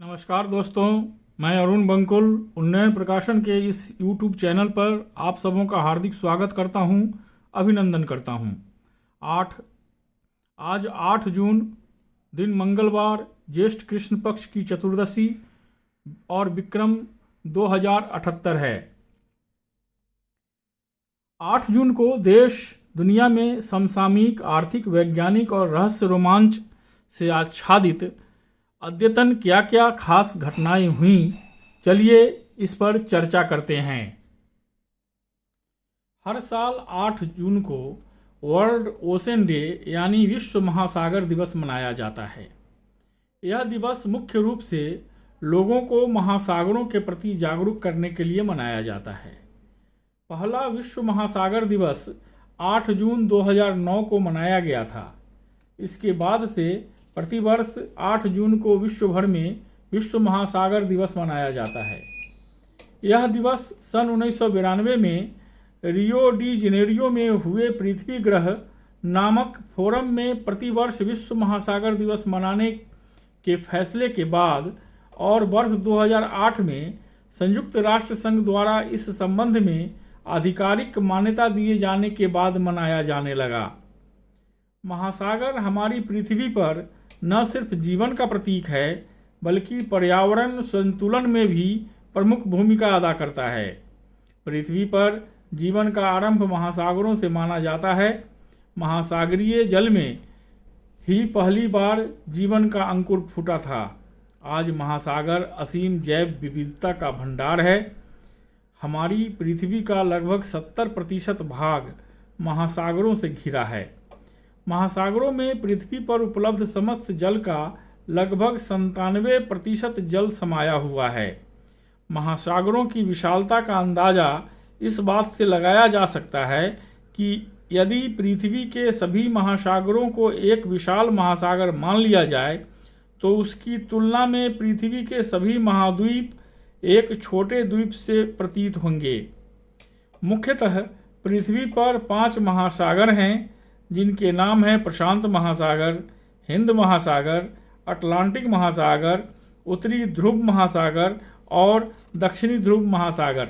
नमस्कार दोस्तों, मैं अरुण बंकुल उन्नयन प्रकाशन के इस YouTube चैनल पर आप सबों का हार्दिक स्वागत करता हूं, अभिनंदन करता हूं। आज 8 जून दिन मंगलवार, ज्येष्ठ कृष्ण पक्ष की चतुर्दशी और विक्रम 2078 है। 8 जून को देश दुनिया में समसामयिक, आर्थिक, वैज्ञानिक और रहस्य रोमांच से आच्छादित अद्यतन क्या क्या खास घटनाएं हुई, चलिए इस पर चर्चा करते हैं। हर साल 8 जून को वर्ल्ड ओशन डे यानी विश्व महासागर दिवस मनाया जाता है। यह दिवस मुख्य रूप से लोगों को महासागरों के प्रति जागरूक करने के लिए मनाया जाता है। पहला विश्व महासागर दिवस 8 जून 2009 को मनाया गया था। इसके बाद से प्रतिवर्ष 8 जून को विश्व भर में विश्व महासागर दिवस मनाया जाता है। यह दिवस सन 1992 में रियो डी जेनेरियो में हुए पृथ्वी ग्रह नामक फोरम में प्रतिवर्ष विश्व महासागर दिवस मनाने के फैसले के बाद और वर्ष 2008 में संयुक्त राष्ट्र संघ द्वारा इस संबंध में आधिकारिक मान्यता दिए जाने के बाद मनाया जाने लगा। महासागर हमारी पृथ्वी पर न सिर्फ जीवन का प्रतीक है, बल्कि पर्यावरण संतुलन में भी प्रमुख भूमिका अदा करता है। पृथ्वी पर जीवन का आरंभ महासागरों से माना जाता है। महासागरीय जल में ही पहली बार जीवन का अंकुर फूटा था। आज महासागर असीम जैव विविधता का भंडार है। हमारी पृथ्वी का लगभग 70% भाग महासागरों से घिरा है। महासागरों में पृथ्वी पर उपलब्ध समस्त जल का लगभग 97% जल समाया हुआ है। महासागरों की विशालता का अंदाजा इस बात से लगाया जा सकता है कि यदि पृथ्वी के सभी महासागरों को एक विशाल महासागर मान लिया जाए तो उसकी तुलना में पृथ्वी के सभी महाद्वीप एक छोटे द्वीप से प्रतीत होंगे। मुख्यतः पृथ्वी पर 5 महासागर हैं, जिनके नाम हैं प्रशांत महासागर, हिंद महासागर, अटलांटिक महासागर, उत्तरी ध्रुव महासागर और दक्षिणी ध्रुव महासागर।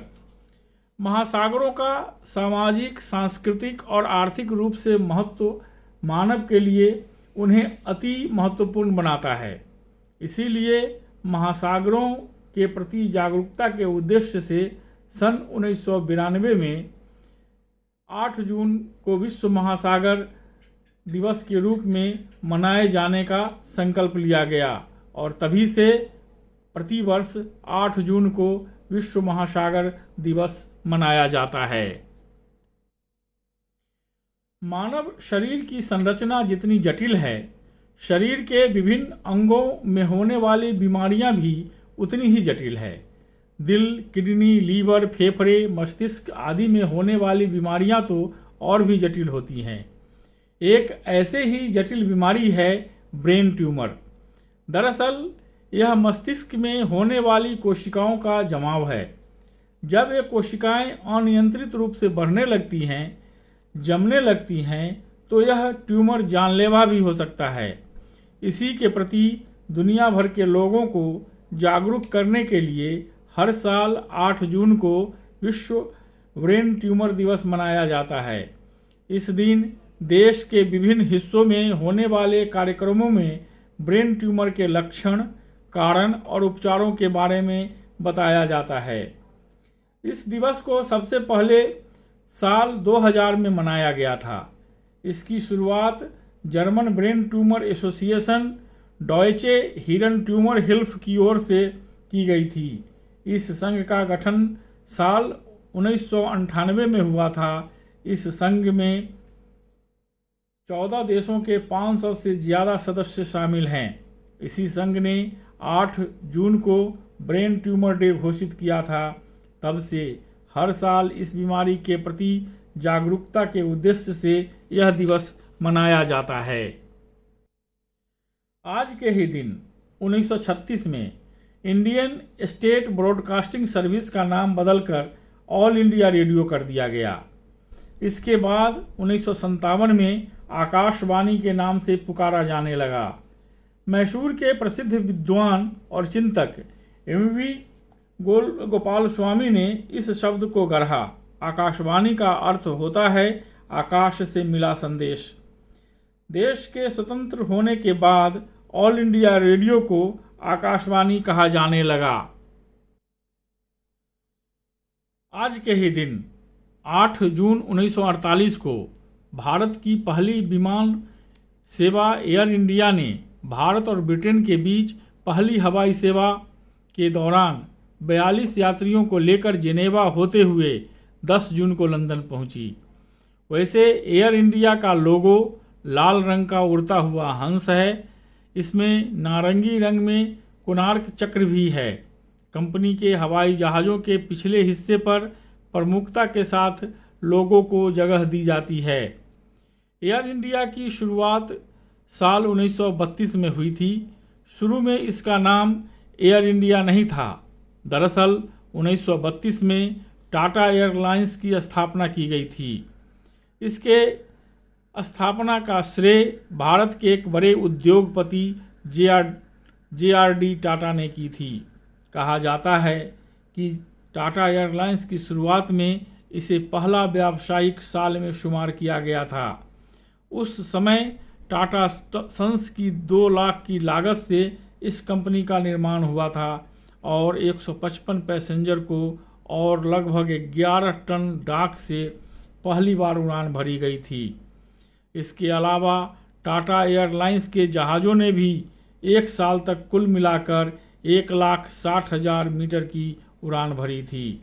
महासागरों का सामाजिक, सांस्कृतिक और आर्थिक रूप से महत्व मानव के लिए उन्हें अति महत्वपूर्ण बनाता है। इसीलिए महासागरों के प्रति जागरूकता के उद्देश्य से सन 1992 में 8 जून को विश्व महासागर दिवस के रूप में मनाए जाने का संकल्प लिया गया और तभी से प्रतिवर्ष 8 जून को विश्व महासागर दिवस मनाया जाता है। मानव शरीर की संरचना जितनी जटिल है, शरीर के विभिन्न अंगों में होने वाली बीमारियां भी उतनी ही जटिल है। दिल, किडनी, लीवर, फेफड़े, मस्तिष्क आदि में होने वाली बीमारियां तो और भी जटिल होती हैं। एक ऐसे ही जटिल बीमारी है ब्रेन ट्यूमर। दरअसल यह मस्तिष्क में होने वाली कोशिकाओं का जमाव है। जब ये कोशिकाएं अनियंत्रित रूप से बढ़ने लगती हैं, जमने लगती हैं, तो यह ट्यूमर जानलेवा भी हो सकता है। इसी के प्रति दुनिया भर के लोगों को जागरूक करने के लिए हर साल 8 जून को विश्व ब्रेन ट्यूमर दिवस मनाया जाता है। इस दिन देश के विभिन्न हिस्सों में होने वाले कार्यक्रमों में ब्रेन ट्यूमर के लक्षण, कारण और उपचारों के बारे में बताया जाता है। इस दिवस को सबसे पहले साल 2000 में मनाया गया था। इसकी शुरुआत German brain tumour association Deutsche हिरन ट्यूमर हिल्फ की ओर से की गई थी। इस संघ का गठन साल 1998 में हुआ था। इस संघ में 14 देशों के 500 से ज़्यादा सदस्य शामिल हैं। इसी संघ ने 8 जून को ब्रेन ट्यूमर डे घोषित किया था। तब से हर साल इस बीमारी के प्रति जागरूकता के उद्देश्य से यह दिवस मनाया जाता है। आज के ही दिन 1936 में इंडियन स्टेट ब्रॉडकास्टिंग सर्विस का नाम बदलकर ऑल इंडिया रेडियो कर दिया गया। इसके बाद 1957 में आकाशवाणी के नाम से पुकारा जाने लगा। मैसूर के प्रसिद्ध विद्वान और चिंतक एमवी गोपाल स्वामी ने इस शब्द को गढ़ा। आकाशवाणी का अर्थ होता है आकाश से मिला संदेश। देश के स्वतंत्र होने के बाद ऑल इंडिया रेडियो को आकाशवाणी कहा जाने लगा। आज के ही दिन 8 जून 1948 को भारत की पहली विमान सेवा एयर इंडिया ने भारत और ब्रिटेन के बीच पहली हवाई सेवा के दौरान 42 यात्रियों को लेकर जेनेवा होते हुए 10 जून को लंदन पहुंची। वैसे एयर इंडिया का लोगो लाल रंग का उड़ता हुआ हंस है। इसमें नारंगी रंग में कोणार्क चक्र भी है। कंपनी के हवाई जहाज़ों के पिछले हिस्से पर प्रमुखता के साथ लोगों को जगह दी जाती है। एयर इंडिया की शुरुआत साल 1932 में हुई थी। शुरू में इसका नाम एयर इंडिया नहीं था। दरअसल 1932 में टाटा एयरलाइंस की स्थापना की गई थी। इसके स्थापना का श्रेय भारत के एक बड़े उद्योगपति JRD टाटा ने की थी। कहा जाता है कि टाटा एयरलाइंस की शुरुआत में इसे पहला व्यावसायिक साल में शुमार किया गया था। उस समय टाटा सन्स की 2 लाख की लागत से इस कंपनी का निर्माण हुआ था और 155 पैसेंजर को और लगभग 11 टन डाक से पहली बार उड़ान भरी गई थी। इसके अलावा टाटा एयरलाइंस के जहाज़ों ने भी 1 साल तक कुल मिलाकर 1,60,000 मीटर की उड़ान भरी थी।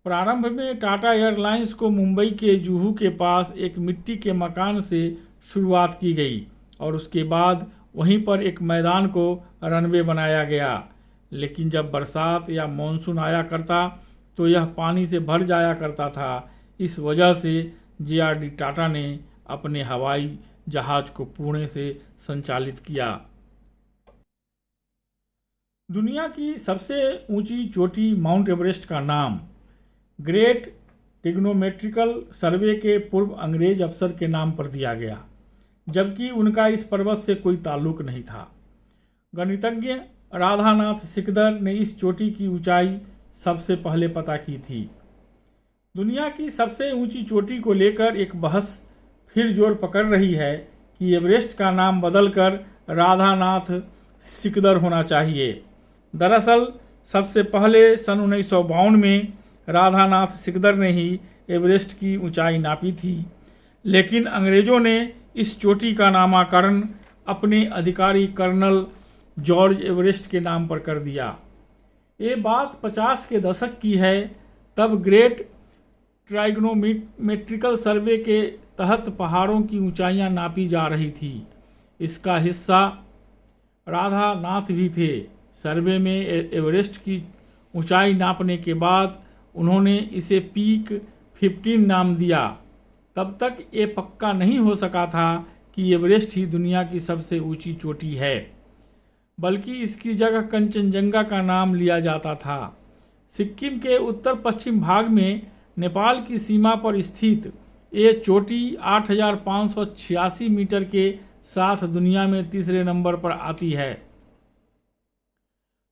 प्रारंभ में टाटा एयरलाइंस को मुंबई के जुहू के पास एक मिट्टी के मकान से शुरुआत की गई और उसके बाद वहीं पर एक मैदान को रनवे बनाया गया। लेकिन जब बरसात या मानसून आया करता तो यह पानी से भर जाया करता था। इस वजह से JRD टाटा ने अपने हवाई जहाज को पुणे से संचालित किया। दुनिया की सबसे ऊंची चोटी माउंट एवरेस्ट का नाम ग्रेट टिग्नोमेट्रिकल सर्वे के पूर्व अंग्रेज अफसर के नाम पर दिया गया, जबकि उनका इस पर्वत से कोई ताल्लुक नहीं था। गणितज्ञ राधानाथ सिकदर ने इस चोटी की ऊंचाई सबसे पहले पता की थी। दुनिया की सबसे ऊंची चोटी को लेकर एक बहस फिर जोर पकड़ रही है कि एवरेस्ट का नाम बदलकर राधानाथ सिकदर होना चाहिए। दरअसल सबसे पहले सन 1952 में राधानाथ सिकदर ने ही एवरेस्ट की ऊंचाई नापी थी, लेकिन अंग्रेजों ने इस चोटी का नामकरण अपने अधिकारी कर्नल जॉर्ज एवरेस्ट के नाम पर कर दिया। ये बात 50 के दशक की है। तब ग्रेट ट्राइग्नोमेट्रिकल सर्वे के तहत पहाड़ों की ऊंचाइयां नापी जा रही थी। इसका हिस्सा राधानाथ भी थे। सर्वे में एवरेस्ट की ऊंचाई नापने के बाद उन्होंने इसे पीक 15 नाम दिया। तब तक ये पक्का नहीं हो सका था कि एवरेस्ट ही दुनिया की सबसे ऊंची चोटी है, बल्कि इसकी जगह कंचनजंगा का नाम लिया जाता था। सिक्किम के उत्तर पश्चिम भाग में नेपाल की सीमा पर स्थित ये चोटी 8,586 मीटर के साथ दुनिया में तीसरे नंबर पर आती है।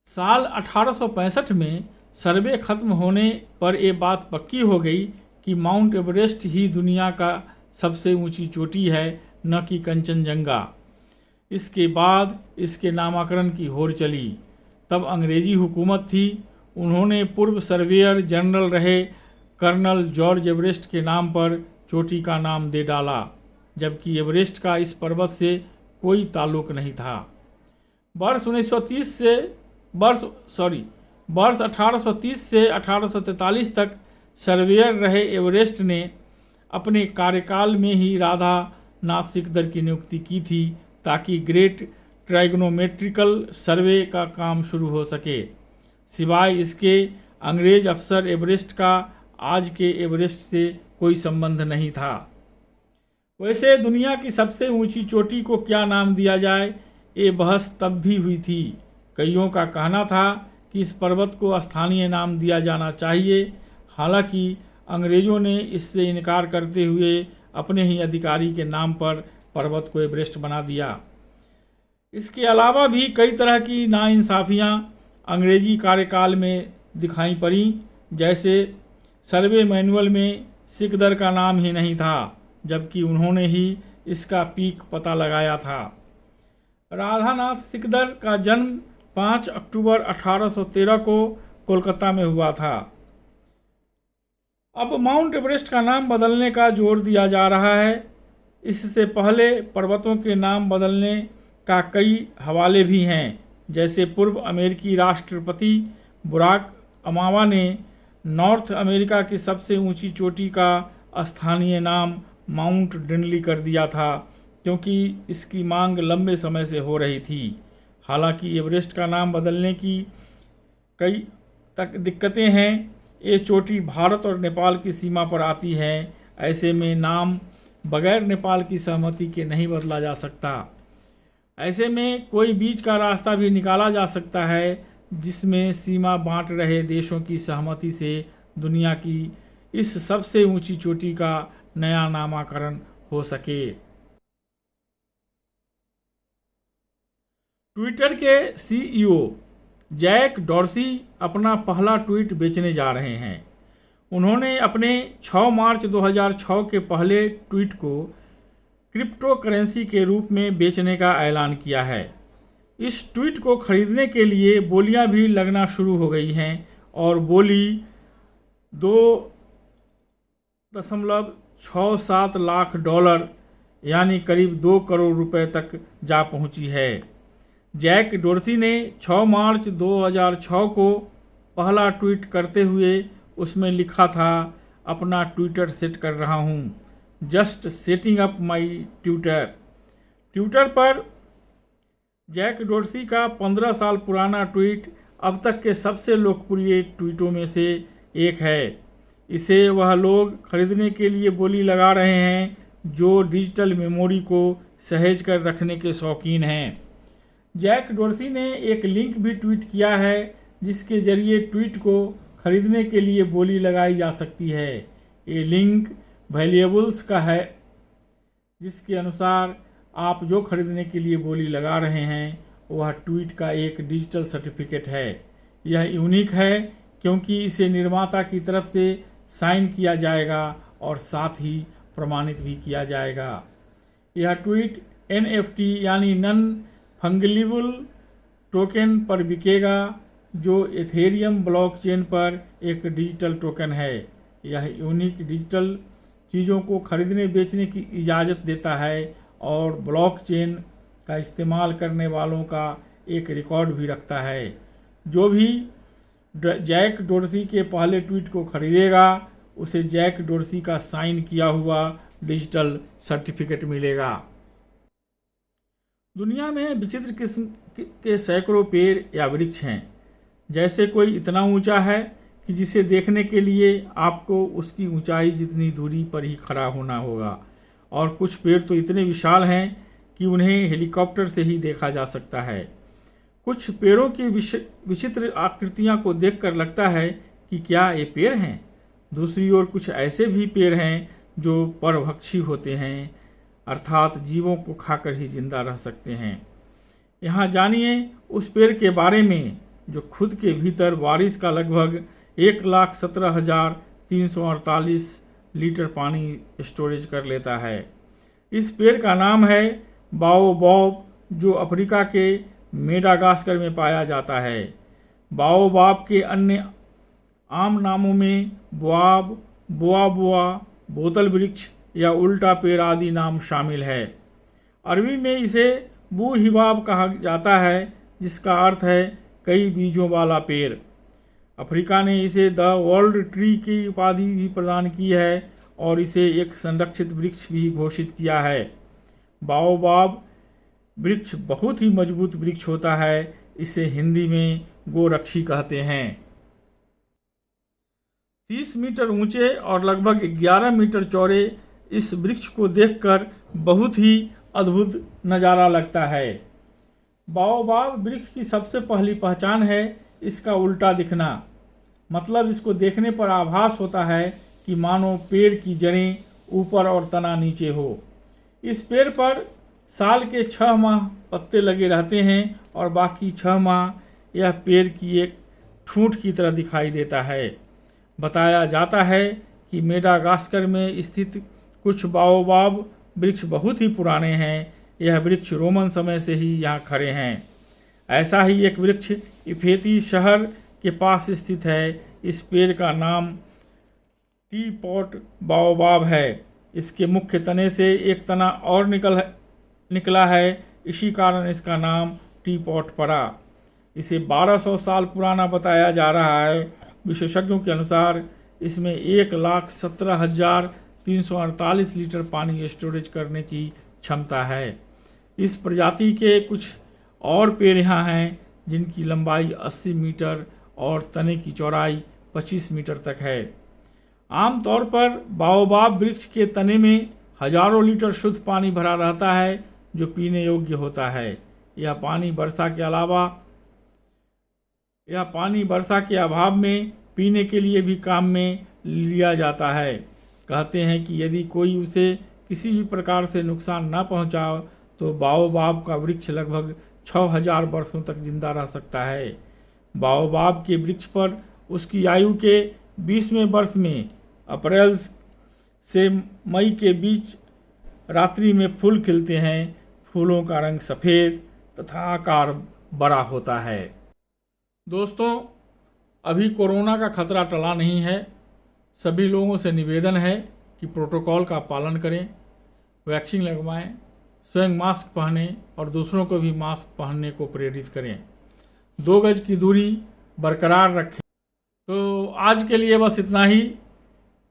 साल 1865 में सर्वे खत्म होने पर यह बात पक्की हो गई कि माउंट एवरेस्ट ही दुनिया का सबसे ऊंची चोटी है, न कि कंचनजंगा। इसके बाद इसके नामकरण की होड़ चली। तब अंग्रेजी हुकूमत थी। उन्होंने पूर्व सर्वेयर जनरल रहे कर्नल जॉर्ज एवरेस्ट के नाम पर चोटी का नाम दे डाला, जबकि एवरेस्ट का इस पर्वत से कोई ताल्लुक नहीं था। वर्ष 1830 से 1843 तक सर्वेयर रहे एवरेस्ट ने अपने कार्यकाल में ही राधानाथ सिकदर की नियुक्ति की थी, ताकि ग्रेट ट्राइग्नोमेट्रिकल सर्वे का काम शुरू हो सके। सिवाय इसके अंग्रेज अफसर एवरेस्ट का आज के एवरेस्ट से कोई संबंध नहीं था। वैसे दुनिया की सबसे ऊंची चोटी को क्या नाम दिया जाए, ये बहस तब भी हुई थी। कईयों का कहना था कि इस पर्वत को स्थानीय नाम दिया जाना चाहिए। हालांकि अंग्रेजों ने इससे इनकार करते हुए अपने ही अधिकारी के नाम पर पर्वत को एवरेस्ट बना दिया। इसके अलावा भी कई तरह की नाइंसाफ़ियाँ अंग्रेजी कार्यकाल में दिखाई पड़ी। जैसे सर्वे मैनुअल में सिकदर का नाम ही नहीं था, जबकि उन्होंने ही इसका पीक पता लगाया था। राधानाथ सिकदर का जन्म 5 अक्टूबर 1813 को कोलकाता में हुआ था। अब माउंट एवरेस्ट का नाम बदलने का जोर दिया जा रहा है। इससे पहले पर्वतों के नाम बदलने का कई हवाले भी हैं। जैसे पूर्व अमेरिकी राष्ट्रपति बराक ओबामा ने नॉर्थ अमेरिका की सबसे ऊंची चोटी का स्थानीय नाम माउंट डिनली कर दिया था, क्योंकि इसकी मांग लंबे समय से हो रही थी। हालांकि एवरेस्ट का नाम बदलने की कई तक दिक्कतें हैं। ये चोटी भारत और नेपाल की सीमा पर आती है। ऐसे में नाम बगैर नेपाल की सहमति के नहीं बदला जा सकता। ऐसे में कोई बीच का रास्ता भी निकाला जा सकता है, जिसमें सीमा बांट रहे देशों की सहमति से दुनिया की इस सबसे ऊंची चोटी का नया नामकरण हो सके। ट्विटर के सीईओ जैक डॉर्सी अपना पहला ट्वीट बेचने जा रहे हैं। उन्होंने अपने 6 मार्च 2006 के पहले ट्वीट को क्रिप्टो करेंसी के रूप में बेचने का ऐलान किया है। इस ट्वीट को खरीदने के लिए बोलियां भी लगना शुरू हो गई हैं और बोली 2.67 लाख डॉलर यानी करीब 2 करोड़ रुपए तक जा पहुंची है। जैक डॉर्सी ने 6 मार्च 2006 को पहला ट्वीट करते हुए उसमें लिखा था, अपना ट्विटर सेट कर रहा हूं, just setting up my Twitter. Twitter पर जैक डॉर्सी का 15 साल पुराना ट्वीट अब तक के सबसे लोकप्रिय ट्वीटों में से एक है। इसे वह लोग खरीदने के लिए बोली लगा रहे हैं जो डिजिटल मेमोरी को सहेज कर रखने के शौकीन हैं। जैक डॉर्सी ने एक लिंक भी ट्वीट किया है, जिसके जरिए ट्वीट को खरीदने के लिए बोली लगाई जा सकती है। ये लिंक वैल्यूएबल्स का है, जिसके अनुसार आप जो खरीदने के लिए बोली लगा रहे हैं वह ट्वीट का एक डिजिटल सर्टिफिकेट है। यह यूनिक है क्योंकि इसे निर्माता की तरफ से साइन किया जाएगा और साथ ही प्रमाणित भी किया जाएगा। यह ट्वीट NFT यानी नन फंगिबल टोकन पर बिकेगा, जो एथेरियम ब्लॉकचेन पर एक डिजिटल टोकन है। यह यूनिक डिजिटल चीज़ों को खरीदने बेचने की इजाज़त देता है और ब्लॉकचेन का इस्तेमाल करने वालों का एक रिकॉर्ड भी रखता है। जो भी जैक डॉर्सी के पहले ट्वीट को खरीदेगा उसे जैक डॉर्सी का साइन किया हुआ डिजिटल सर्टिफिकेट मिलेगा। दुनिया में विचित्र किस्म के सैकड़ों पेड़ या वृक्ष हैं। जैसे कोई इतना ऊंचा है कि जिसे देखने के लिए आपको उसकी ऊंचाई जितनी दूरी पर ही खड़ा होना होगा, और कुछ पेड़ तो इतने विशाल हैं कि उन्हें हेलीकॉप्टर से ही देखा जा सकता है। कुछ पेड़ों की विचित्र आकृतियां को देखकर लगता है कि क्या ये पेड़ हैं। दूसरी ओर कुछ ऐसे भी पेड़ हैं जो परभक्षी होते हैं, अर्थात जीवों को खाकर ही जिंदा रह सकते हैं। यहाँ जानिए उस पेड़ के बारे में जो खुद के भीतर बारिश का लगभग 1,17,348 लीटर पानी स्टोरेज कर लेता है। इस पेड़ का नाम है बाओबाब, जो अफ्रीका के मेडागास्कर में पाया जाता है। बाओबाब के अन्य आम नामों में बुआब, बुआ, बोतल वृक्ष या उल्टा पेड़ आदि नाम शामिल है। अरबी में इसे बूहिबाब कहा जाता है, जिसका अर्थ है कई बीजों वाला पेड़। अफ्रीका ने इसे द वर्ल्ड ट्री की उपाधि भी प्रदान की है और इसे एक संरक्षित वृक्ष भी घोषित किया है। बाओबाब वृक्ष बहुत ही मजबूत वृक्ष होता है। इसे हिंदी में गोरक्षी कहते हैं। 30 मीटर ऊंचे और लगभग 11 मीटर चौड़े इस वृक्ष को देखकर बहुत ही अद्भुत नज़ारा लगता है। बाओबाब वृक्ष की सबसे पहली पहचान है इसका उल्टा दिखना। मतलब इसको देखने पर आभास होता है कि मानो पेड़ की जड़ें ऊपर और तना नीचे हो। इस पेड़ पर साल के 6 माह पत्ते लगे रहते हैं और बाकी 6 माह यह पेड़ की एक ठूंठ की तरह दिखाई देता है। बताया जाता है कि मेडागास्कर में स्थित कुछ बाओबाब वृक्ष बहुत ही पुराने हैं। यह वृक्ष रोमन समय से ही यहाँ खड़े हैं। ऐसा ही एक वृक्ष इफेती शहर के पास स्थित है। इस पेड़ का नाम टी पॉट बाओबाब है। इसके मुख्य तने से एक तना और निकला है, इसी कारण इसका नाम टी पॉट पड़ा। इसे 1200 साल पुराना बताया जा रहा है। विशेषज्ञों के अनुसार इसमें 1,17,348 लीटर पानी स्टोरेज करने की क्षमता है। इस प्रजाति के कुछ और पेड़ यहाँ हैं जिनकी लंबाई 80 मीटर और तने की चौड़ाई 25 मीटर तक है। आमतौर पर बाओबाब वृक्ष के तने में हजारों लीटर शुद्ध पानी भरा रहता है जो पीने योग्य होता है। यह पानी वर्षा के अभाव में पीने के लिए भी काम में लिया जाता है। कहते हैं कि यदि कोई उसे किसी भी प्रकार से नुकसान न पहुंचाओ तो बाओबाब का वृक्ष लगभग 6000 वर्षों तक जिंदा रह सकता है। बाओबाब के वृक्ष पर उसकी आयु के 20वें वर्ष में अप्रैल से मई के बीच रात्रि में फूल खिलते हैं। फूलों का रंग सफ़ेद तथा आकार बड़ा होता है। दोस्तों, अभी कोरोना का खतरा टला नहीं है। सभी लोगों से निवेदन है कि प्रोटोकॉल का पालन करें, वैक्सीन लगवाएं, स्वयं मास्क पहने और दूसरों को भी मास्क पहनने को प्रेरित करें। 2 गज की दूरी बरकरार रखें। तो आज के लिए बस इतना ही।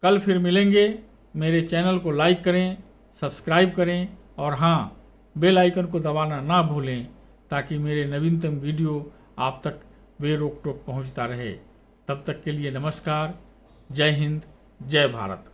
कल फिर मिलेंगे। मेरे चैनल को लाइक करें, सब्सक्राइब करें और हाँ, बेल आइकन को दबाना ना भूलें ताकि मेरे नवीनतम वीडियो आप तक बेरोक टोक पहुंचता रहे। तब तक के लिए नमस्कार। जय हिंद, जय भारत।